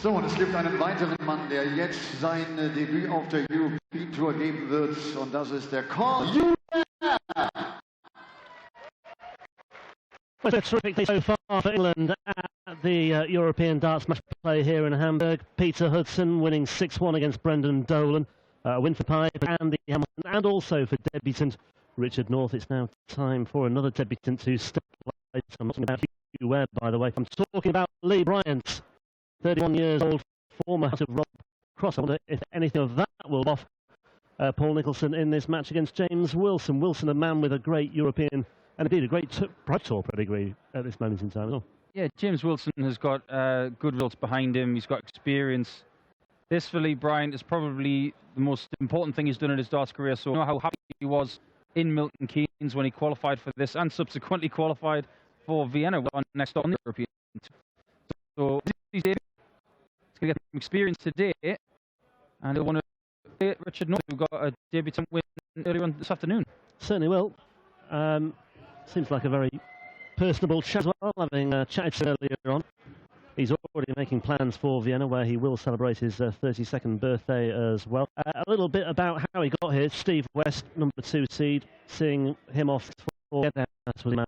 So, und es gibt einen weiteren Mann, der jetzt sein Debüt auf der European Tour geben wird, und das ist der Call. Well, a terrific day so far for England at the European darts match play here in Hamburg. Peter Hudson winning 6-1 against Brendan Dolan. Win for Pipe, Andy Hamilton, and also for debutant Richard North. It's now time for another debutant to step light. I'm not talking about Hugh Webb, by the way. I'm talking about Lee Bryant, 31 years old, former House of Rob Cross. I wonder if anything of that will off Paul Nicholson in this match against James Wilson. Wilson, a man with a great European and indeed a great Pro Tour pedigree at this moment in time as well. Yeah, James Wilson has got good results behind him. He's got experience. This for Lee Bryant is probably the most important thing he's done in his darts career. So I know how happy he was in Milton Keynes when he qualified for this and subsequently qualified for Vienna next on the European Tour. So he's going to get some experience today, and he'll want to Richard North, who got a debutant win earlier on this afternoon. Certainly will. Seems like a very personable chat as well, having chatted earlier on. He's already making plans for Vienna, where he will celebrate his 32nd birthday as well. A little bit about how he got here. Steve West, number 2 seed, seeing him off for that was man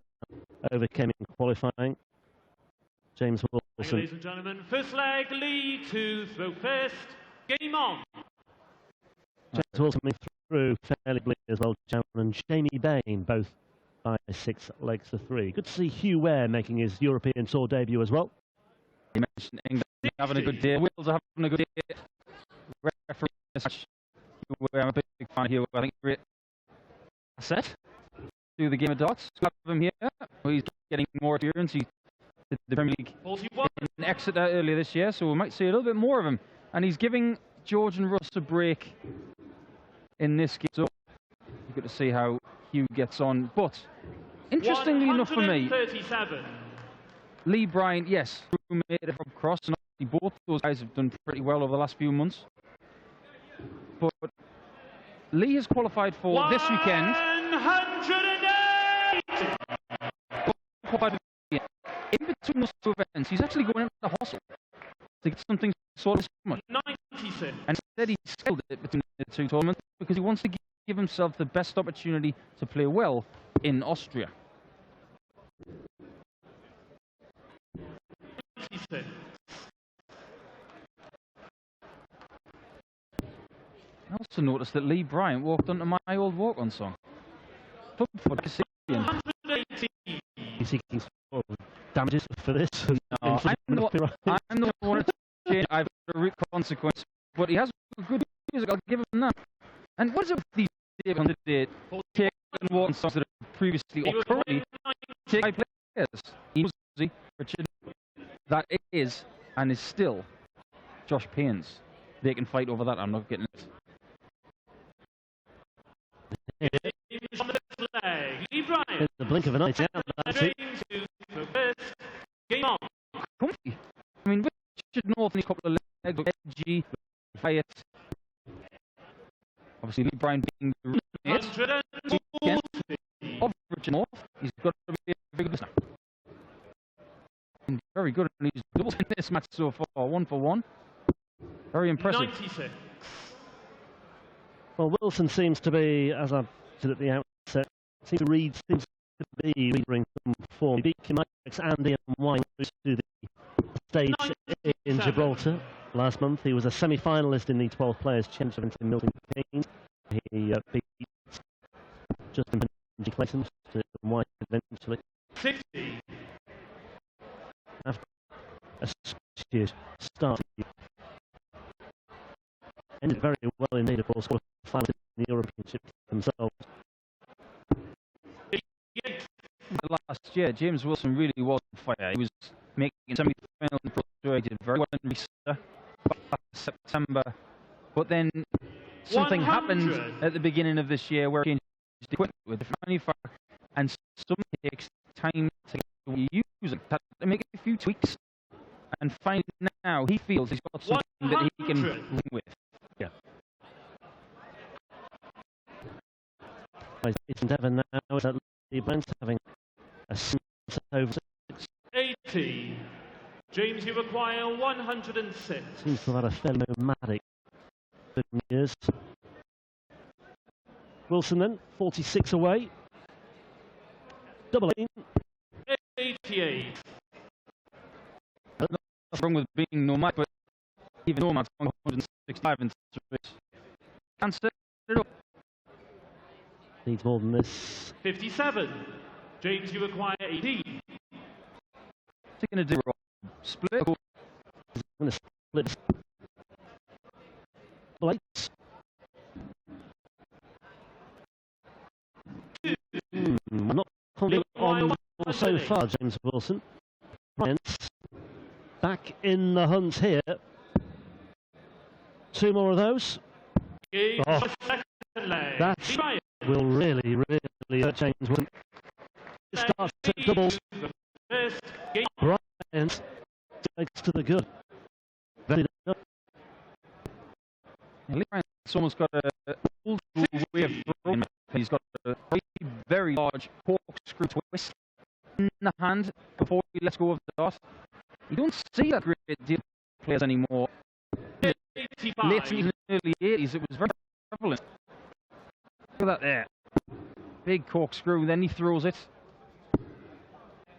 overcame in qualifying. James Wilson. Ladies and gentlemen, first leg, Lee to throw first. Game on. James Wilson coming through fairly bleak as well. And Jamie Bain, both by 6 legs to 3. Good to see Hugh Ware making his European Tour debut as well. You mentioned England having a good day. Wales are having a good day. Referee this match. I'm a big fan of Hugh. I think great asset to the game of darts. Have him here. He's getting more experience. He did the Premier League in Exeter earlier this year, so we might see a little bit more of him. And he's giving George and Russ a break in this game. So we've got to see how Hugh gets on. But interestingly enough for me, Lee Bryant, yes, roommate of Rob Cross, and obviously both those guys have done pretty well over the last few months. But Lee has qualified for this weekend. 108! In between those two events, he's actually going into the hostel to get something sorted. 96. And instead he scaled it between the two tournaments because he wants to give himself the best opportunity to play well in Austria. 96. I also noticed that Lee Bryant walked onto my old walk-on song. He's seeking damages for this. No, I'm the one to change. I've got a root consequence, but he has good music. I'll give him that. And what is it with these days on today? Taking walk-on songs that are previously or currently taken by players. He was Richard. That is and is still Josh Paynes. They can fight over that. I'm not getting it. On the flag, Lee Bryant. The blink of an eye. Game on. Comfy. I mean, Richard North and a couple of legs, edgy, quiet. Obviously, Lee Bryant being the roommate of Richard North. He's got to be a very good listener. And very good. And he's doubled in this match so far, 1 for 1. Very impressive. 96. Well, Wilson seems to be, as I said at the outset, seems to be leading some form. He beat Kimax, Andy and Wine to the stage in Gibraltar last month. He was a semi-finalist in the 12 Players Championship in Milton Keynes. He beat Justin Clayton to White eventually. 60. After a huge start, ended very well indeed, of course, qualified in the European Championship themselves. Last year, James Wilson really was on fire. He was making semi-final in the Pro Tour. He did very well in September. But then something happened at the beginning of this year where he changed the equipment with the manufacturer, and some takes time to use it. To make a few tweaks, and find now he feels he's got something that he can run with. Yeah. It's endeavour now is that Lee Bryant's having a over 80. James, you require 106. Seems to have had a fairly nomadic years. Wilson then, 46 away. Double 88. Nothing wrong with being nomad, but even nomad's 165 and can't set it up. Needs more than this. 57. James, you require 18. What's he going to do, Rob? Split? He's going to split. Double 8. Not confident on so far, James Wilson. Bryant back in the hunt here. 2 more of those. Oh, that will really hurt James Wilson. It starts at doubles. Bryant takes to the good. Very good. Bryant's almost got a old school way of throwing. He's got a very large corkscrew twist in the hand before he lets go of the dart. You don't see that great deal of players anymore. Late season, early 80s, it was very prevalent. Look at that there. Big corkscrew, then he throws it.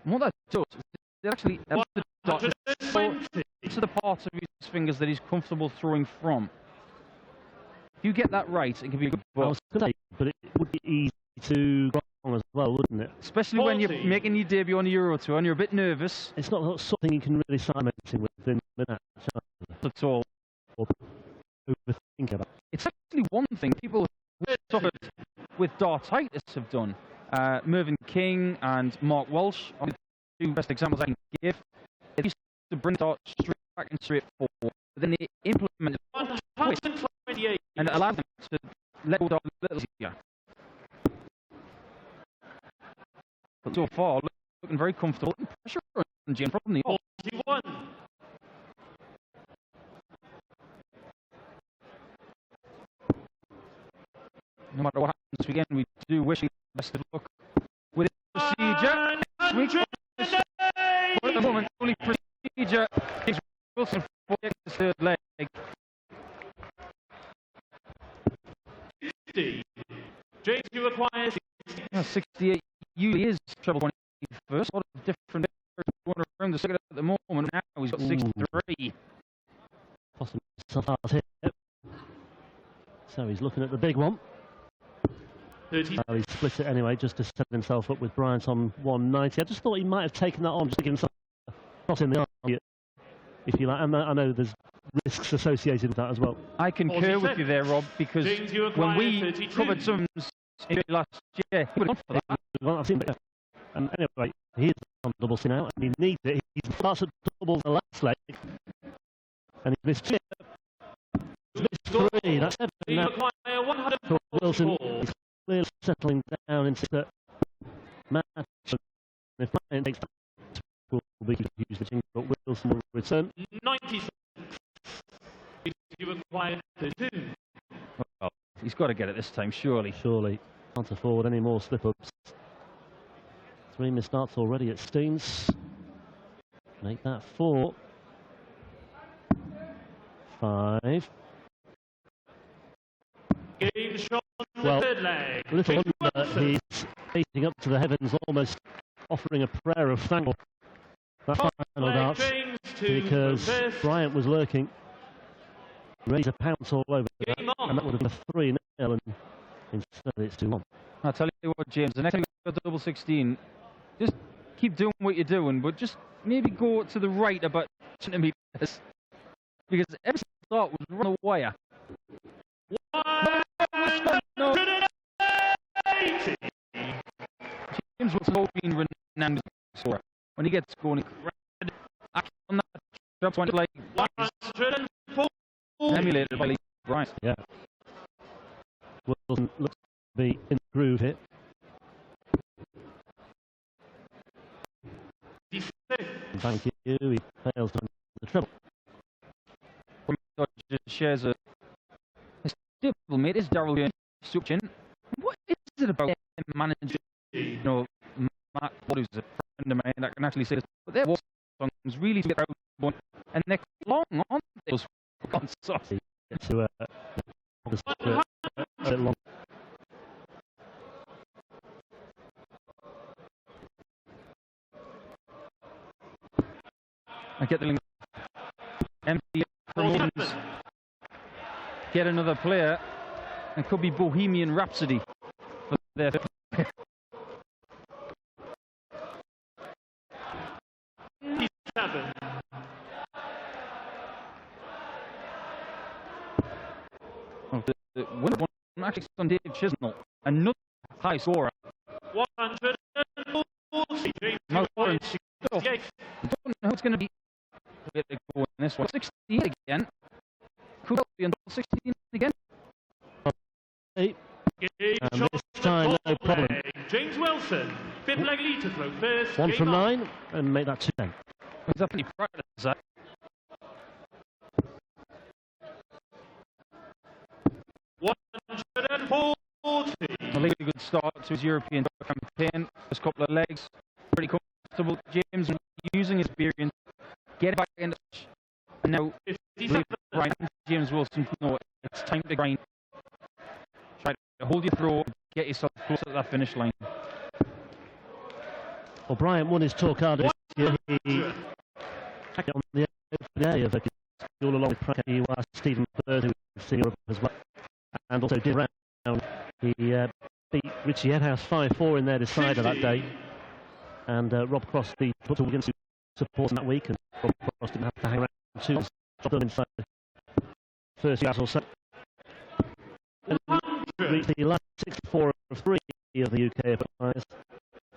And what that does is it actually helps the dart to the parts of his fingers that he's comfortable throwing from. If you get that right, it can be a good ball. But it would be easy to go wrong as well, wouldn't it? Especially when you're making your debut on the Euro Tour and you're a bit nervous. It's not something you can really start messing with in the match at all. Or overthink about. It's actually one thing people who suffered with dartitis have done. Mervyn King and Mark Walsh are the two best examples I can give. They used to bring the dart straight back and straight forward, but then they implemented twist and it allowed them to let go of the dart a little easier. But so far, looking very comfortable. Pressure on James from the off. 41. No matter what happens this weekend, we do wish you the best of luck with his procedure. But at the moment, only procedure is Wilson for the third leg. 50. James, you require 68 usually is treble 21st. A lot of different players going around the second at the moment. Now he's got 63. Possibly here. So he's looking at the big one. 30. He split it anyway, just to set himself up with Bryant on 190. I just thought he might have taken that on just to give himself a shot in the eye, if you like. And I know there's risks associated with that as well. I concur with you there, Rob, because when we covered some last year, he would have gone for that. I've seen it. And anyway, he is on double C now, and he needs it. He starts at doubles the last leg, and he's missed 2. He's missed 3. That's 7 now. For Wilson, he's clearly settling down into the match. If Bryant takes that, will be confused with him, but Wilson will return. 96. You require 32. Well, he's got to get it this time, surely. Surely. Can't afford any more slip-ups. 3 missed starts already at Steens. Make that 4. 5. Game shot on Well, the third leg. little wonder he's facing up to the heavens, almost offering a prayer of thanks. That final dart, because Bryant was lurking. Ready to pounce all over that, and that would have been a 3-0, and instead it's 2-1. I'll tell you what, James, the next time you go double 16, just keep doing what you're doing, but just maybe go to the right about centimeters, because every start was run a wire. James Wilson has been renowned scorer. When he gets going, on that job point like emulated by Bryant. Yeah. Wilson looks to be in the groove here. Thank you. He fails to the treble. Just shares a stable mate is Daryl Suchin. What is it about him managing, Matt, who's a friend of mine that can actually say this, but their songs really get out And they're long, aren't they? Those sorry. To a bit long. I get the link. Empty promotions. Get another player. It could be Bohemian Rhapsody for their. The winner one actually on Dave Chisnell, another high scorer. 140. I don't know who's going to be in this one. 68 again. Could be until 16 again. And this time, no problem. James Wilson, fifth leg lead to throw first. 1 from 9 and make that 2 then. He's definitely practiced that. A really good start to his European campaign. First couple of legs, pretty comfortable. James using his experience, get back in the pitch. And now, Bryant, James Wilson, no, it's time to grind. Try to hold your throw, get yourself close to that finish line. Well, Bryant won his tour card this year. He on the day of all along with Pratt, Stephen Bird, who was in Europe as well, and also did round. He beat Richie Edhouse 5-4 in their decider that day, and Rob Cross, the football against supporting that week, and Rob Cross didn't have to hang around too much. Stopped them inside the first years or so. And reached the last 64 of 3 of the UK players.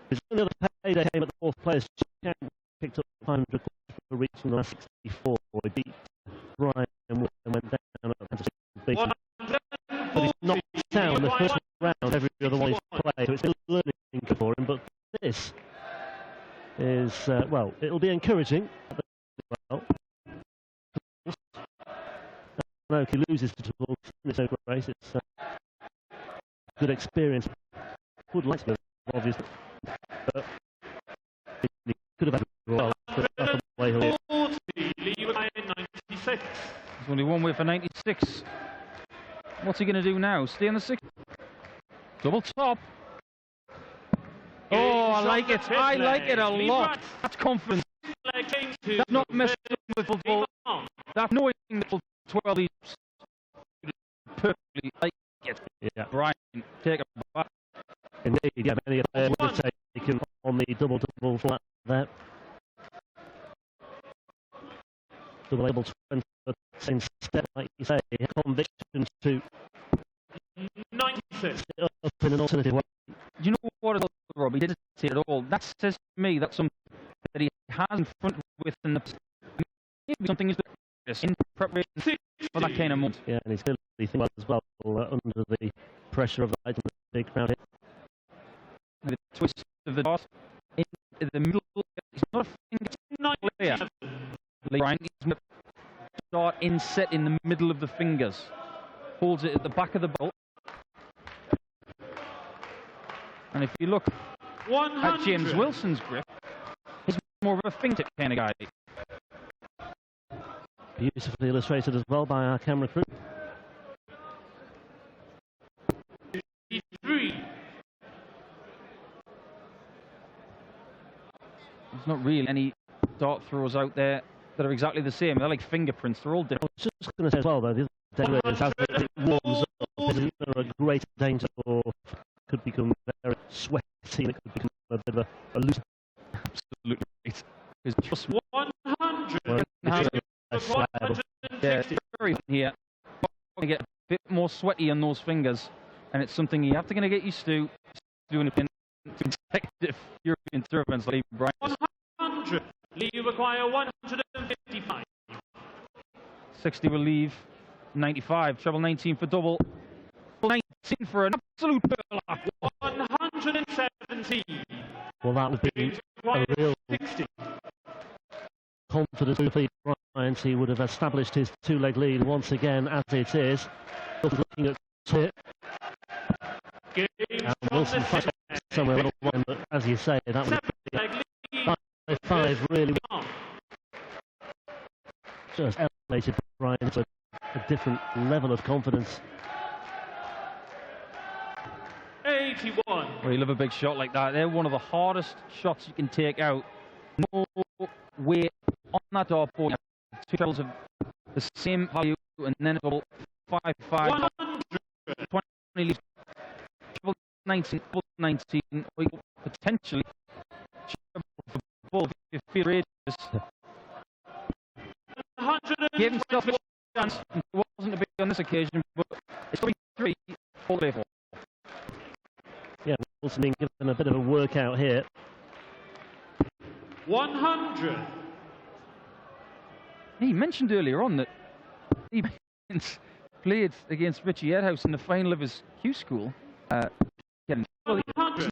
His only other payday came at the 4th place. Champ picked up 500 for reaching the last 64. He beat Bryant and went down at the beat. But he's knocked down the first round, every other one he's played, so it's still learning for him. But this is, well, it'll be encouraging. Well, no, if he loses to Wolves, it's no race. It's good experience. Would like to be obvious, but he could have had it well. But that's the way he'll be. 96. There's only one way for 96. What's he going to do now? Stay on the 6. Double top. Oh, I like it. I like it a lot. That's confidence. That's not messing with football. That's knowing that 12 is perfectly like it. Yeah. Bryant, take it back. Indeed, yeah, many of them would have taken on the double flat there. Double able to win the same step, like you say, conviction to 96. up in an alternative way. You know what, Rob? He didn't say it at all. That says to me that's something that he has in front with in the maybe something is in preparation for that kind of moment. Yeah, and he's clearly thinking about as well under the pressure of the big crowd here. The twist of the dart in the middle. It's not a finger player. Bryant is dart inset in the middle of the fingers. Holds it at the back of the belt. And if you look 100. at James Wilson's grip, he's more of a fingertip kind of guy. Beautifully illustrated as well by our camera crew. 53. There's not really any dart throws out there that are exactly the same. They're like fingerprints. They're all different. I was just going to say as well, though, the other day is as it warms up, is there a great danger or could become very sweaty and it could become a bit of a loose. Absolutely right. It's just 100. Yeah, very here. To get a bit more sweaty on those fingers, and it's something you have to get used to doing it in consecutive European tournaments like Bryant. 100. You require 155. 60 will leave. 95. Treble 19 for double. 19 for an absolute pearl. 117. Well, that would be a real 60. confidence for Bryant. He would have established his 2-leg lead once again as it is. Looking at it. And Wilson fights somewhere along the line, but as you say, that would be 5 really. just elevated Bryant to a different level of confidence. 81. Well, you love a big shot like that. They're one of the hardest shots you can take out. No weight on that dartboard. Two shells of the same value, and then it's all 5-5. 20 leaves. 19, 19, or you potentially for ball if you feel Gave himself a chance. It wasn't a big on this occasion, but it's 3 all the way for. Yeah, Wilson being given a bit of a workout here. 100. He mentioned earlier on that he played against Richie Edhouse in the final of his Q school. Well, he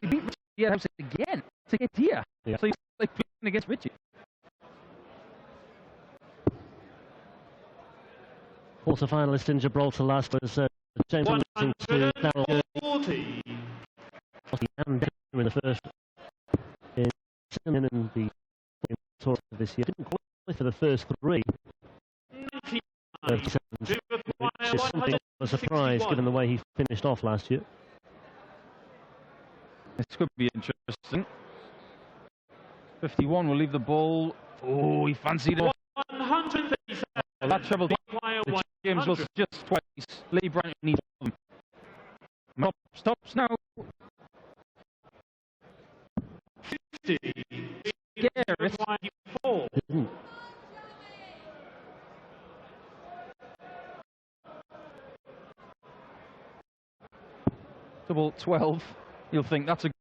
beat Richie Edhouse again to get here. Yeah. So he's like playing against Richie. Quarter finalist in Gibraltar last was James Anderson to Darryl 40. and in the first in the tour this year. Didn't qualify for the first 3. 99. Which is something of a surprise given the way he finished off last year. This could be interesting. 51 will leave the ball. Oh, he fancied it. 137. Well, that treble James Wilson just twice. Lee Bryant needs them. Stops now. 50. Gareth. 4. Double 12. You'll think that's a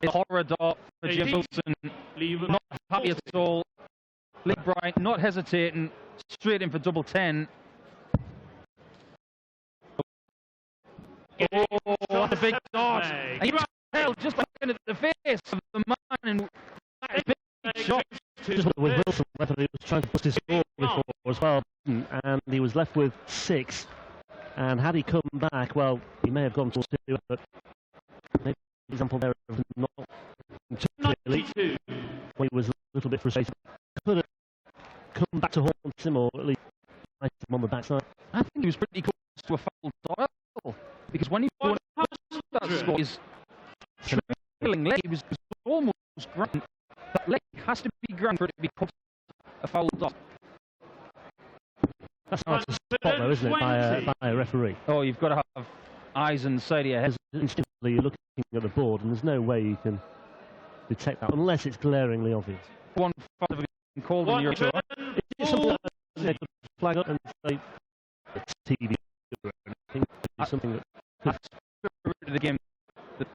horror dart for James Wilson. Not happy at all. Lee Bryant not hesitating. Straight in for double 10. Oh, what a big dart. And you can tell just by looking at the face of the man and that big shot. Just with Wilson, referee was trying to put his score before as well, and he was left with 6. And had he come back, well, he may have gone to 2, but maybe an example there of not really, when he was a little bit frustrated. Could have come back to haunt him, or at least him on the backside. I think he was pretty close to a foul dart, because when he won that score, his trailing leg was almost ground. That leg has to be ground for it to become a foul dart. That's hard to spot, though, isn't it, by a referee? Oh, you've got to have eyes on the side of your head. Instantly, you're looking at the board, and there's no way you can detect that unless it's glaringly obvious. One foul called on your tour. It's something that they could flag up and say it's TV or anything. It's something that could the game that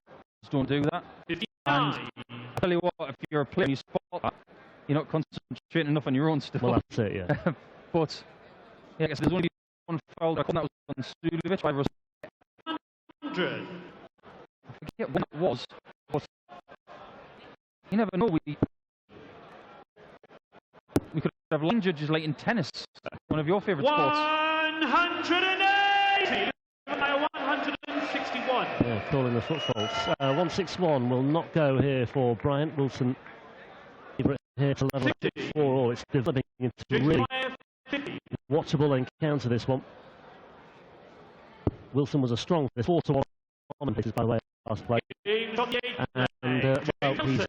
don't do that. 59. And I tell you what, if you're a player and you spot that, you're not concentrating enough on your own stuff. Well, that's it, yeah. But yeah, I guess there's only one foul record, and that was on Stulovic by 100. I forget when it was, but you never know. We could have line judges like in tennis, one of your favourite sports. 180 by 161. Yeah, calling the foot faults. 161 will not go here for Bryant. Wilson here to level up 4-4. It's developing into a really watchable encounter, this one. Wilson was a strong 4-1 places, by the way, last play. And well, he's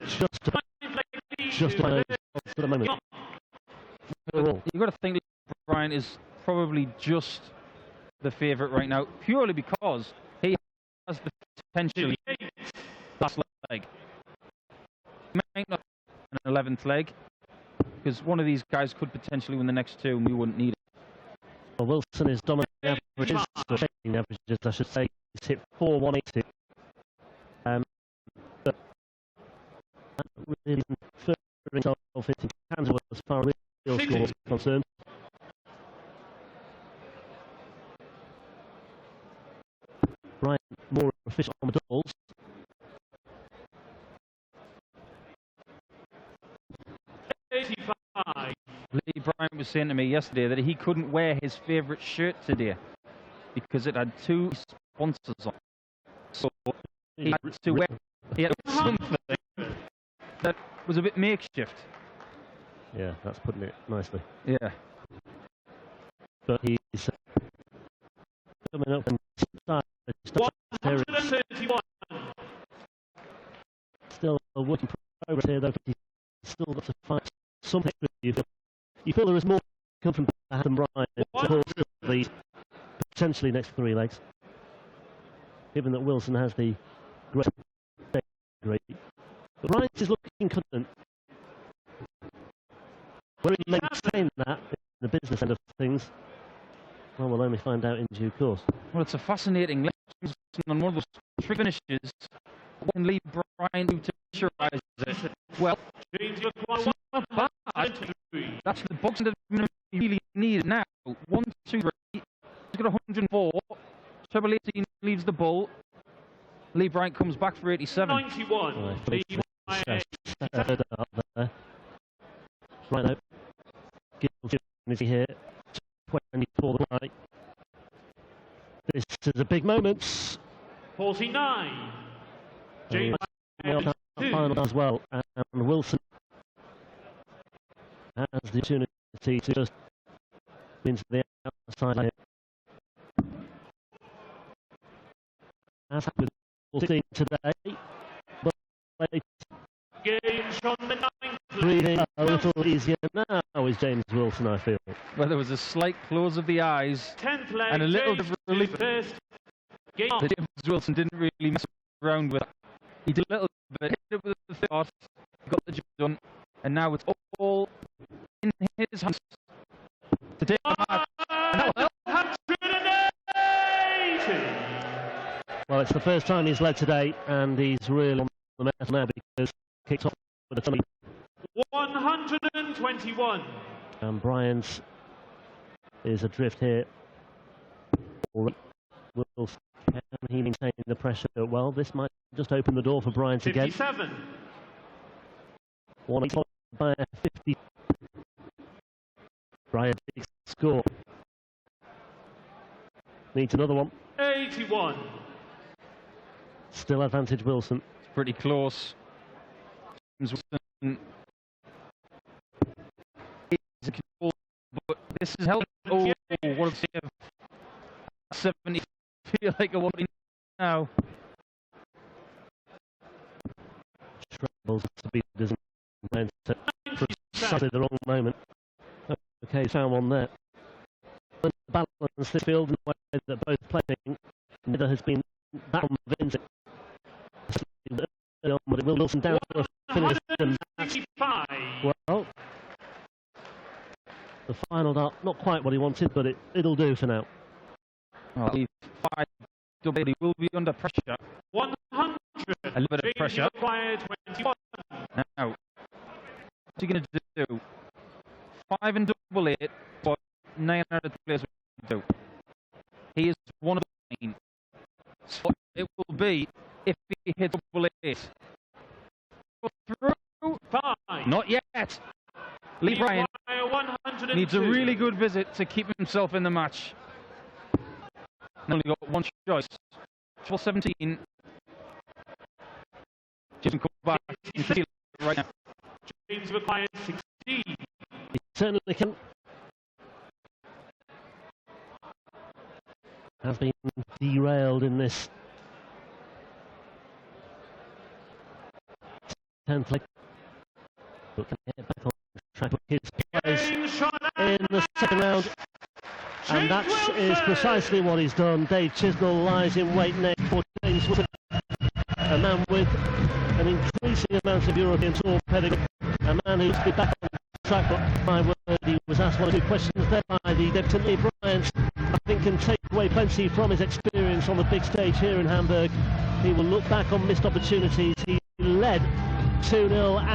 just on those for the moment. You've got to think that Bryant is probably just the favourite right now, purely because he has the potential last leg. Might not an 11th leg, because one of these guys could potentially win the next 2 and we wouldn't need it. Well, Wilson is dominating averages, or checking averages, I should say. He's hit 4-180. But really furthering himself into Kansas as far as real score is concerned. Bryant more efficient on the doubles. Lee Bryant was saying to me yesterday that he couldn't wear his favourite shirt today because it had 2 sponsors on. So he had to wear something that was a bit makeshift. Yeah, that's putting it nicely. Yeah. But he's coming up and 131. still a work in progress here, though. He's still got to fight something with you. You feel there is more to come from Adam Bryant towards the potentially next 3 legs, given that Wilson has the great degree. But Bryant is looking confident. Whether he maintain that in the business end of things, well, we'll only find out in due course. Well, it's a fascinating lesson on one of those trick finishes. When Lee Bryant to pressurize it. Well, it's not bad. That's the boxing that we really need now. 1, 2, 3. He's got 104. Treble 18 leaves the bull. Lee Bryant comes back for 87. 91. Right now, is he here? 24 the right. This is a big moment. 49. James final as well, and Wilson has the opportunity to just into the outside line. As happened with 16 today, but Games on the 9th. breathing a little easier now is James Wilson, I feel. Well, there was a slight close of the eyes 10th leg, and a little bit of relief first. Game on. that James Wilson didn't really mess around with. He did a little bit, hit it with the thought, got the job done, and now it's all in his hands to take the match. And that will help. 180. Well, it's the first time he's led today, and he's really on the mess now because he kicked off with a tummy. 121. And Bryant is adrift here. Wilson, can he maintain the pressure? Well, this might just open the door for Bryant again. 57. 1 by 50. Bryant takes the score. Needs another one. 81. Still advantage Wilson. It's pretty close. James Wilson is in control, but this is helping. Oh, what a save. 70. Feel like a woman now. Troubles to be doesn't precisely the wrong moment. Okay, found one there. And the balance the field in the way that both playing, neither has been that convincing. But it will Wilson down for a finish. 165. Well, the final dart, not quite what he wanted, but it'll do for now. Well, the 5 double he will be under pressure. 100. A little bit of pressure. 21. Now, what's he going to do? 5 and double 8, but 9 out of the players will do. He is one of the 9. So it will be if he hits double 8. Through. 5. Not yet. Lee Bryant needs a 102. really good visit to keep himself in the match. Only got one choice. 17. Jason come back and feel it right now. James requires 16. He certainly can. Has been derailed in this 10th leg. But can get back on track with his plays in the second round. And that is precisely what he's done. Dave Chisnell lies in wait next for James Wilson, a man with an increasing amount of European tour pedigree, a man who's been back on track. But my word, he was asked one or two questions there by the debutant Lee Bryant. I think can take away plenty from his experience on the big stage here in Hamburg. He will look back on missed opportunities. He led 2-0.